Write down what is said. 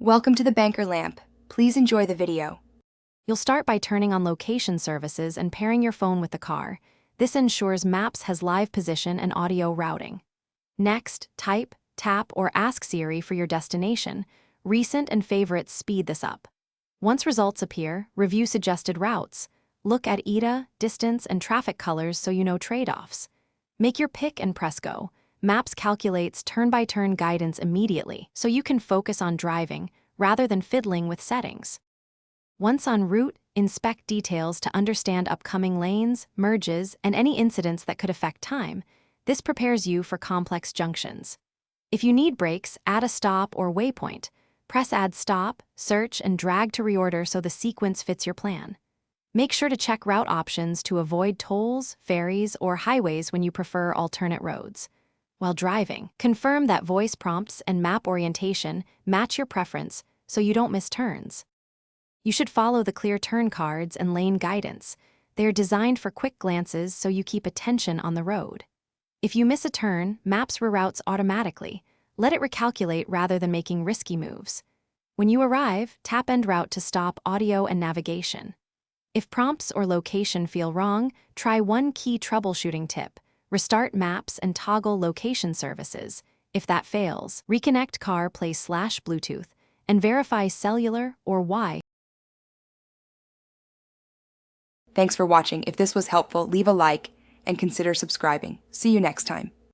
Welcome to the Banker Lamp. Please enjoy the video. You'll start by turning on location services and pairing your phone with the car. This ensures Maps has live position and audio routing. Next, type, tap, or ask Siri for your destination. Recent and favorites speed this up. Once results appear, review suggested routes. Look at ETA, distance, and traffic colors so you know trade-offs. Make your pick and press go. Maps calculates turn-by-turn guidance immediately, so you can focus on driving rather than fiddling with settings. Once en route, inspect details to understand upcoming lanes, merges, and any incidents that could affect time. This prepares you for complex junctions. If you need breaks, add a stop or waypoint. Press Add Stop, search, and drag to reorder so the sequence fits your plan. Make sure to check route options to avoid tolls, ferries, or highways when you prefer alternate roads. While driving, confirm that voice prompts and map orientation match your preference so you don't miss turns. You should follow the clear turn cards and lane guidance. They are designed for quick glances so you keep attention on the road. If you miss a turn, Maps reroutes automatically. Let it recalculate rather than making risky moves. When you arrive, tap End Route to stop audio and navigation. If prompts or location feel wrong, try one key troubleshooting tip. Restart Maps and toggle location services. If that fails, reconnect CarPlay/Bluetooth and verify cellular or Wi-Fi. Thanks for watching. If this was helpful, leave a like and consider subscribing. See you next time.